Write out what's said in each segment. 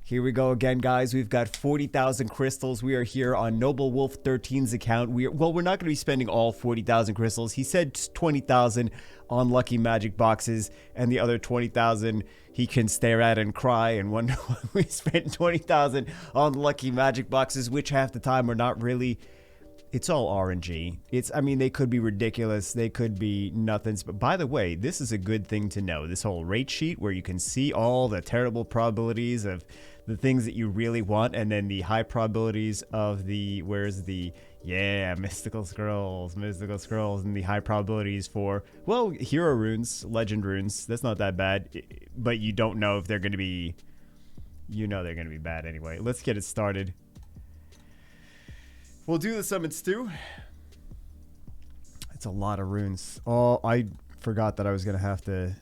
Here we go again, guys. We've got 40,000 crystals. We are here on Noble Wolf 13's account. We're not going to be spending all 40,000 crystals. He said 20,000 on lucky magic boxes, and the other 20,000 he can stare at and cry and wonder why we spent 20,000 on lucky magic boxes, which half the time are not really. It's all RNG. I mean, they could be ridiculous. They could be nothings. But by the way, this is a good thing to know. This whole rate sheet where you can see all the terrible probabilities of the things that you really want, and then the high probabilities of mystical scrolls, and the high probabilities for, well, hero runes, legend runes. That's not that bad, but you don't know if they're going to be, they're going to be bad anyway. Let's get it started. We'll do the summons too. It's a lot of runes. Oh, I forgot that I was gonna have to.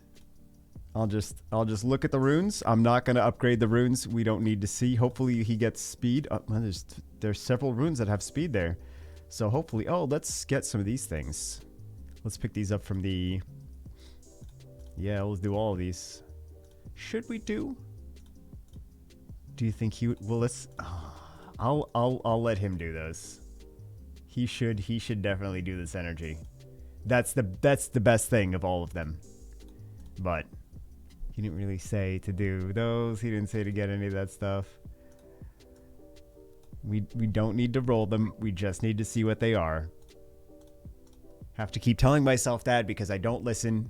I'll just look at the runes. I'm not gonna upgrade the runes. We don't need to see. Hopefully he gets speed. Oh, well, there's several runes that have speed there, so hopefully. Oh, let's get some of these things. Let's pick these up from the. Yeah, let's do all of these. Should we do? Do you think he would? Well, let's. I'll let him do those. He should definitely do this energy. That's the best thing of all of them. But he didn't really say to do those. He didn't say to get any of that stuff. We don't need to roll them. We just need to see what they are. Have to keep telling myself that because I don't listen.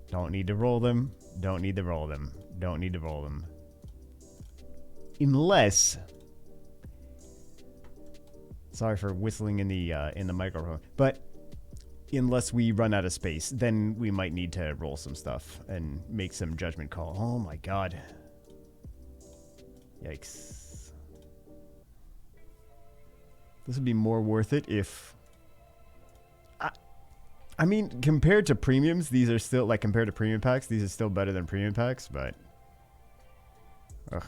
Don't need to roll them. Don't need to roll them. Don't need to roll them. Unless, sorry for whistling in the microphone, but unless we run out of space, then we might need to roll some stuff and make some judgment call. Oh my god. Yikes. This would be more worth it if, I mean, compared to premiums, these are still, like, compared to premium packs, these are still better than premium packs, but ugh.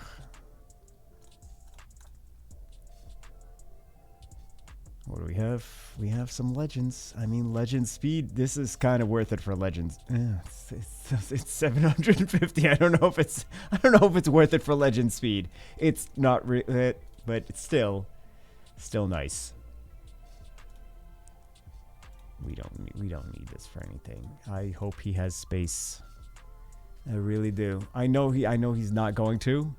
What do we have? We have some legends. I mean, legend speed. This is kind of worth it for legends. It's 750. I don't know if it's worth it for legend speed. It's not but it's still nice. We don't need this for anything. I hope he has space. I really do. I know he's not going to.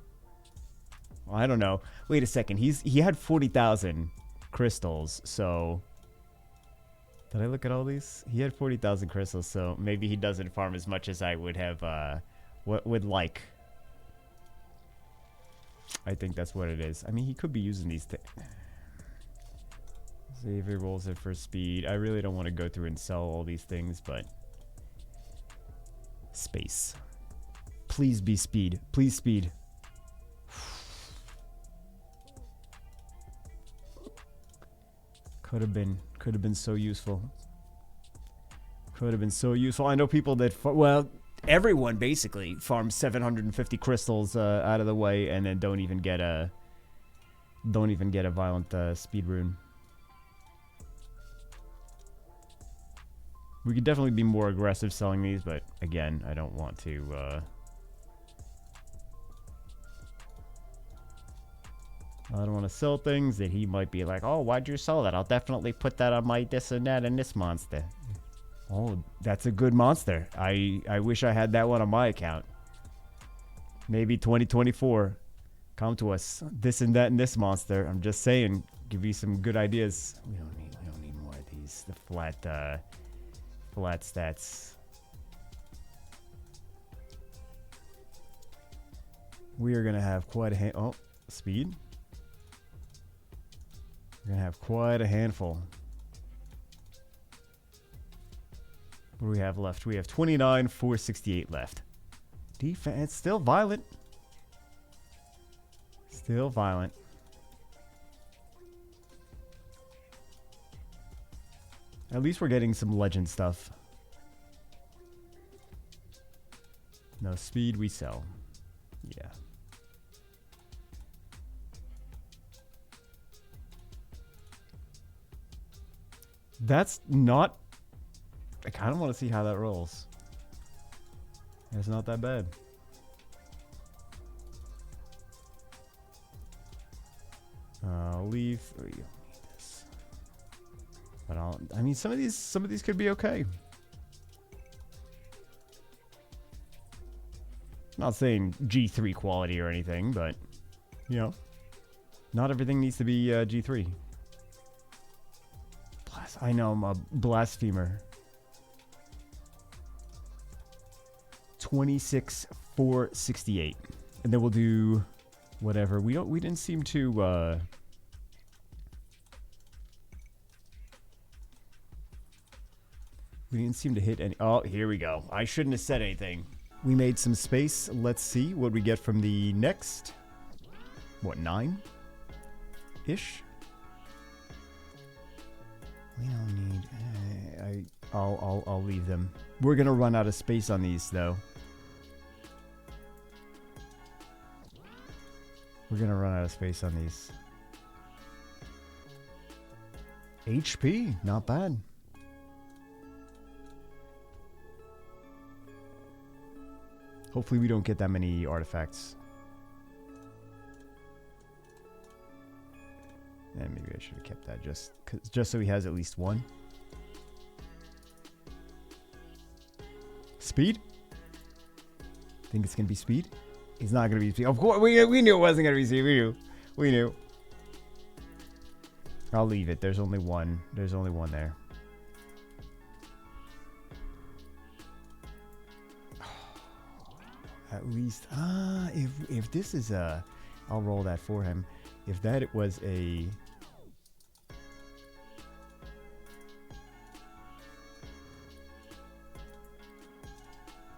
Well, I don't know. Wait a second. He had 40,000 crystals, so did I look at all these? He had 40,000 crystals, so maybe he doesn't farm as much as I would have would like. I think that's what it is. I mean, he could be using these things. See if he rolls it for speed. I really don't want to go through and sell all these things, but space. Please be speed. Please speed. Could have been so useful. Could have been so useful. I know people that, well, everyone basically farms 750 crystals out of the way and then don't even get a violent speed rune. We could definitely be more aggressive selling these, but again, I don't want to. I don't want to sell things that he might be like, oh, why'd you sell that? I'll definitely put that on my this and that and this monster. Oh, that's a good monster. I wish I had that one on my account. Maybe 2024. Come to us. This and that and this monster. I'm just saying, give you some good ideas. We don't need more of these. The flat stats. We are gonna have quite a speed. We're gonna have quite a handful. What do we have left? We have 29, 468 left. Defense, still violent. Still violent. At least we're getting some legend stuff. No speed, we sell. Yeah. That's not... I kind of want to see how that rolls. It's not that bad. I'll leave. Oh, you don't need this. But I mean, some of these could be okay. Not saying G3 quality or anything, but you know, not everything needs to be G3. I know I'm a blasphemer. 26,468, and then we'll do whatever. We didn't seem to. We didn't seem to hit any. Oh, here we go. I shouldn't have said anything. We made some space. Let's see what we get from the next. What, 9-ish? We don't need. I'll leave them. We're gonna run out of space on these though. We're gonna run out of space on these. HP, not bad. Hopefully we don't get that many artifacts. And maybe I should have kept that just so he has at least one. Speed? Think it's gonna be speed? It's not gonna be speed. Of course, we knew it wasn't gonna be speed. We knew. I'll leave it. There's only one. There's only one there. At least, if this is a, I'll roll that for him. If that was a,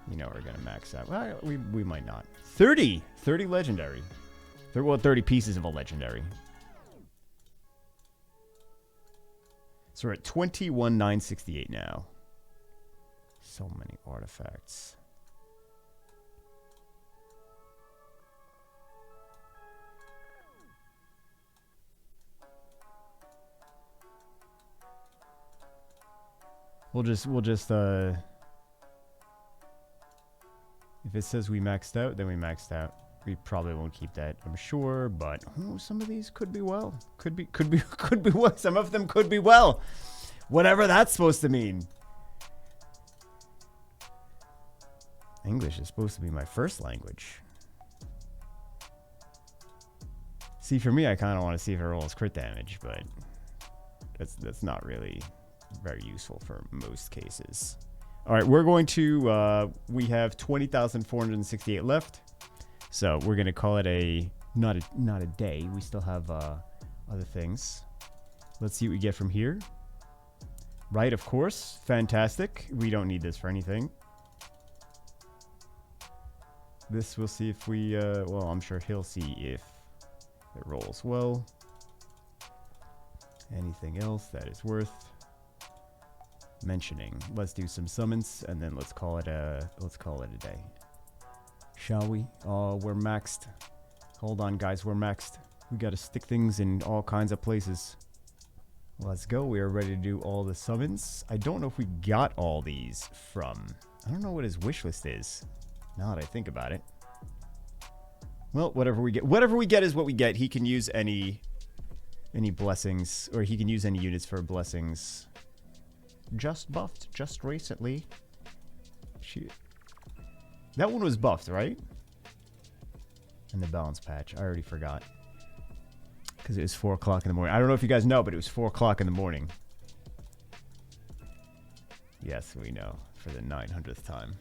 you know, we're gonna max out. Well, we might not. 30 legendary. Well, 30 pieces of a legendary. So we're at 21,968 now. So many artifacts. We'll just if it says we maxed out, then we maxed out. We probably won't keep that, I'm sure, but some of these could be well. Could be well. Some of them could be well. Whatever that's supposed to mean. English is supposed to be my first language. See, for me, I kind of want to see if it rolls crit damage, but that's not really very useful for most cases. All right, we're going to, we have 20,468 left. So we're going to call it not a day. We still have other things. Let's see what we get from here. Right, of course. Fantastic. We don't need this for anything. This, we'll see if we, well, I'm sure he'll see if it rolls well. Anything else that is worth mentioning? Let's do some summons and then let's call it a day. Shall we? Oh, we're maxed. Hold on, guys, we're maxed. We got to stick things in all kinds of places. Let's go. We are ready to do all the summons. I don't know if we got all these from. I don't know what his wish list is. Now that I think about it. Well, whatever we get is what we get. He can use any blessings, or he can use any units for blessings. Just buffed just recently. Shoot. That one was buffed, right? And the balance patch. I already forgot. Because it was 4 o'clock in the morning. I don't know if you guys know, but it was 4 o'clock in the morning. Yes, we know. For the 900th time.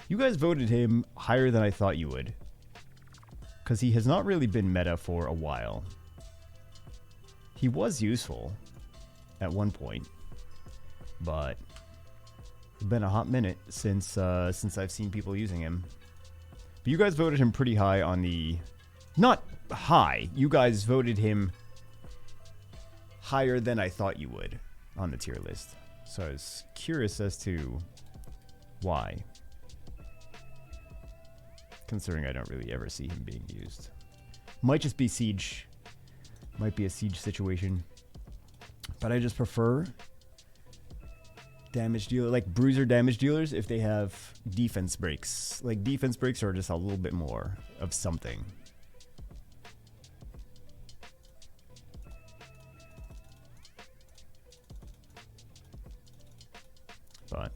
You guys voted him higher than I thought you would. Because he has not really been meta for a while. He was useful at one point. But it's been a hot minute since I've seen people using him. But you guys voted him pretty high on the... Not high. You guys voted him higher than I thought you would on the tier list. So I was curious as to why. Considering I don't really ever see him being used. Might just be siege. Might be a siege situation. But I just prefer Damage dealer, like bruiser damage dealers, if they have defense breaks. Like defense breaks are just a little bit more of something. But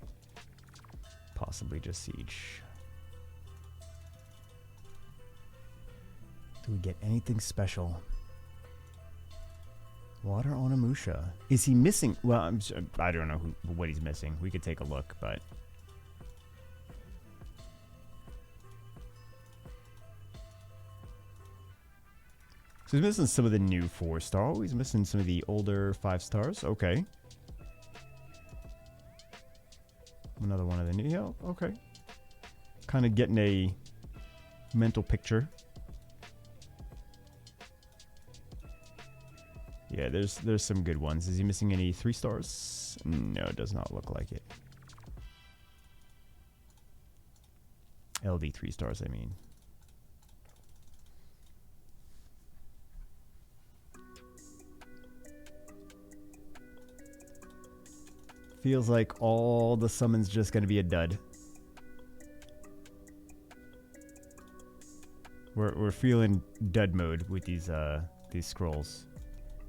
possibly just siege. Do we get anything special? Water on Amusha. Is he missing? Well, I don't know what he's missing. We could take a look, but... So he's missing some of the new 4-star. Oh, he's missing some of the older 5-stars. Okay. Another one of the new... Yeah, okay. Kind of getting a mental picture. Yeah, there's some good ones. Is he missing any 3-stars? No, it does not look like it. LD 3-stars, I mean. Feels like all the summons just gonna be a dud. We're feeling dud mode with these scrolls.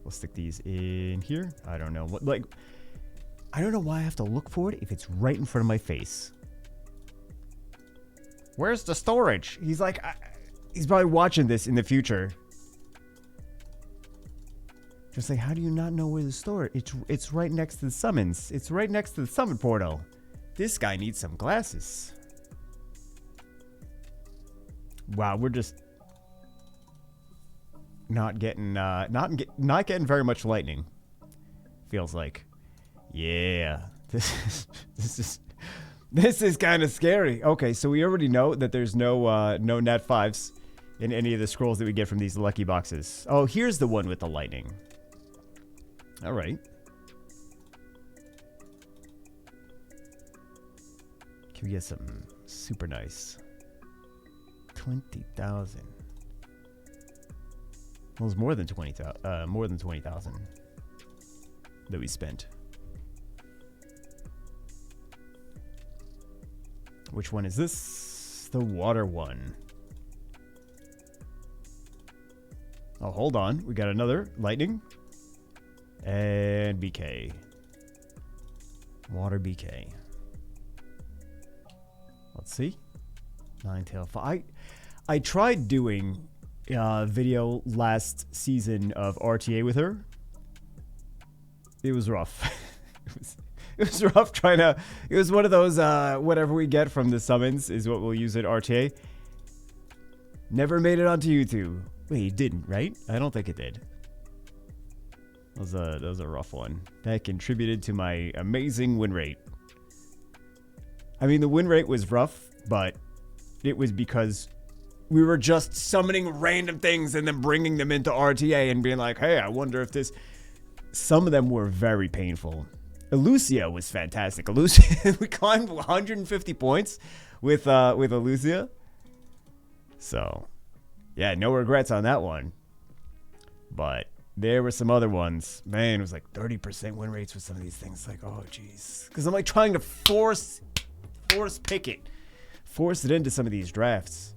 We'll stick these in here. I don't know what, like, I don't know why I have to look for it if it's right in front of my face. Where's the storage? He's like, he's probably watching this in the future. Just like, how do you not know where the storage? It's right next to the summons. It's right next to the summon portal. This guy needs some glasses. Wow, we're just not getting not getting very much lightning. Feels like, yeah, this is kind of scary. Okay, so we already know that there's no nat 5s in any of the scrolls that we get from these lucky boxes. Oh, here's the one with the lightning. All right. Can we get something super nice? 20,000. Well, it's more than 20,000. More than 20,000 that we spent. Which one is this? The water one. Oh, hold on. We got another lightning. And BK. Water BK. Let's see. Ninetale. I tried doing video last season of RTA with her. It was rough. It was rough trying to... It was one of those, whatever we get from the summons is what we'll use at RTA. Never made it onto YouTube. Wait, it didn't, right? I don't think it did. That was a rough one. That contributed to my amazing win rate. I mean, the win rate was rough, but it was because we were just summoning random things and then bringing them into RTA and being like, hey, I wonder if this... Some of them were very painful. Elucia was fantastic. Elucia, we climbed 150 points with Elucia. So, yeah, no regrets on that one. But there were some other ones. Man, it was like 30% win rates with some of these things. Like, oh, jeez. Because I'm like trying to force pick it. Force it into some of these drafts.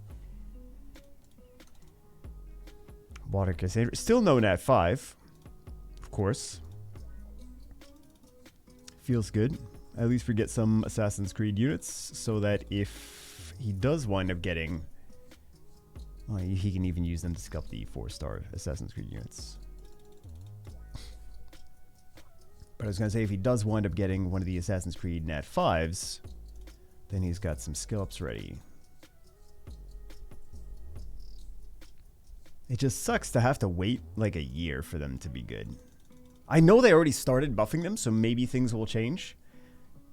Water Cassandra. Still no nat 5. Of course. Feels good. At least we get some Assassin's Creed units so that if he does wind up getting... Well, he can even use them to sculpt the 4-star Assassin's Creed units. But I was going to say, if he does wind up getting one of the Assassin's Creed nat 5s, then he's got some skill ups ready. It just sucks to have to wait like a year for them to be good. I know they already started buffing them, so maybe things will change.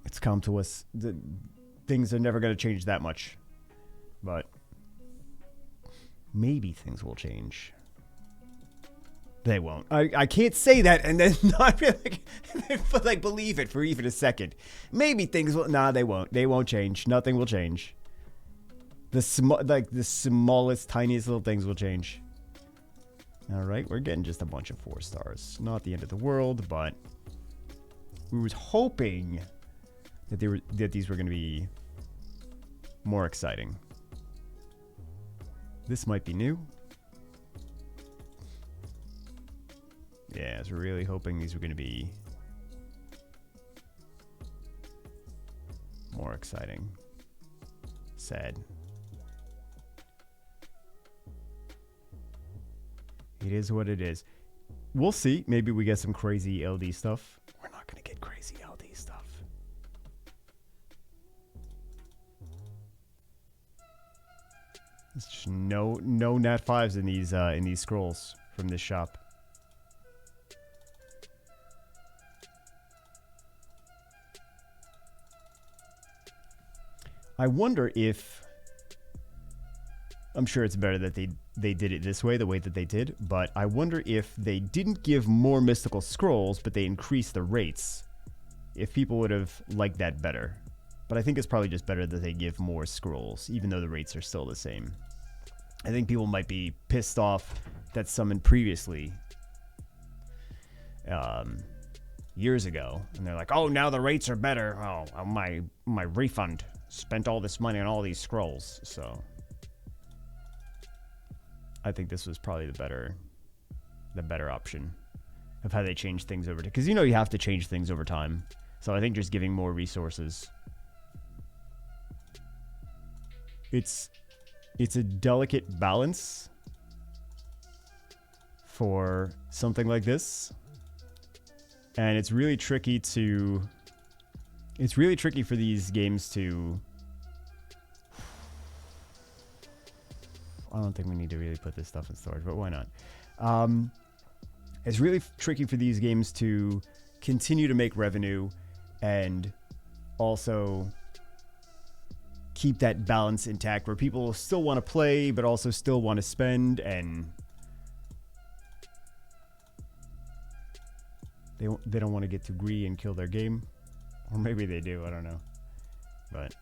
It's come to us. Things are never going to change that much. But maybe things will change. They won't. I can't say that and then not like believe it for even a second. Maybe things will... Nah, they won't. They won't change. Nothing will change. The smallest, tiniest little things will change. Alright, we're getting just a bunch of 4 stars. Not the end of the world, but we was hoping that these were going to be more exciting. This might be new. Yeah, I was really hoping these were going to be more exciting. Sad. It is what it is. We'll see. Maybe we get some crazy LD stuff. We're not going to get crazy LD stuff. There's just no nat 5s in these scrolls from this shop. I wonder if, I'm sure it's better that they did it this way, the way that they did, but I wonder if they didn't give more mystical scrolls, but they increased the rates, if people would have liked that better. But I think it's probably just better that they give more scrolls, even though the rates are still the same. I think people might be pissed off that summoned previously, years ago, and they're like, oh, now the rates are better. Oh, my refund. Spent all this money on all these scrolls, so I think this was probably the better option of how they change things over to, because you know you have to change things over time. So I think just giving more resources. It's a delicate balance for something like this. And it's really tricky to... It's really tricky for these games to... I don't think we need to really put this stuff in storage, but why not? It's really tricky for these games to continue to make revenue and also keep that balance intact where people still want to play but also still want to spend, and they don't want to get too greedy and kill their game. Or maybe they do, I don't know. But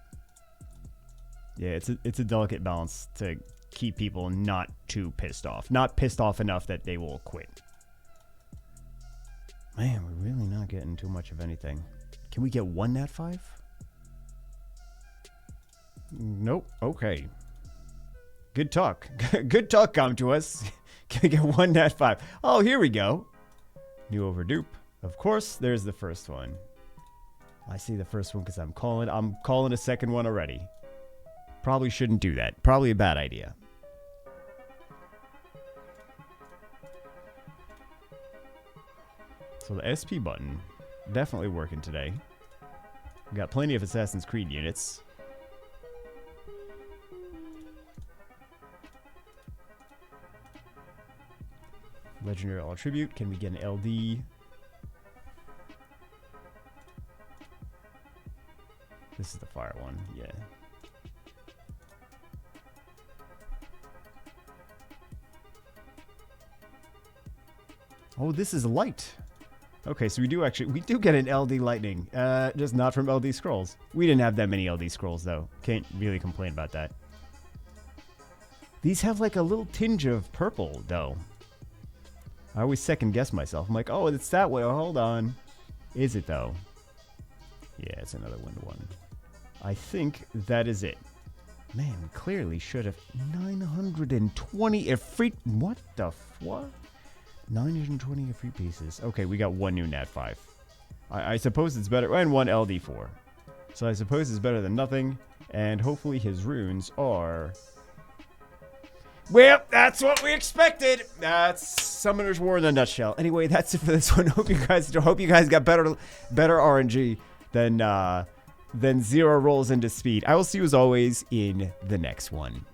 yeah, it's a delicate balance to keep people not too pissed off. Not pissed off enough that they will quit. Man, we're really not getting too much of anything. Can we get one nat 5? Nope. Okay. Good talk. Good talk come to us. Can we get one nat 5? Oh, here we go. New overdupe. Of course, there's the first one. I see the first one because I'm calling a second one already. Probably shouldn't do that. Probably a bad idea. So the SP button, definitely working today. We got plenty of Assassin's Creed units. Legendary All Tribute. Can we get an LD? This is the fire one, yeah. Oh, this is light. Okay, so we do get an LD lightning, just not from LD scrolls. We didn't have that many LD scrolls though. Can't really complain about that. These have like a little tinge of purple though. I always second guess myself. I'm like, oh, it's that way. Oh, hold on. Is it though? Yeah, it's another 1-to-1. I think that is it. Man, we clearly should have 920 free. What the what? 920 free pieces. Okay, we got one new nat 5. I suppose it's better, and one LD4. So I suppose it's better than nothing. And hopefully his runes are. Well, that's what we expected. That's Summoner's War in a nutshell. Anyway, that's it for this one. Hope you guys got better RNG than 0 rolls into speed. I will see you as always in the next one.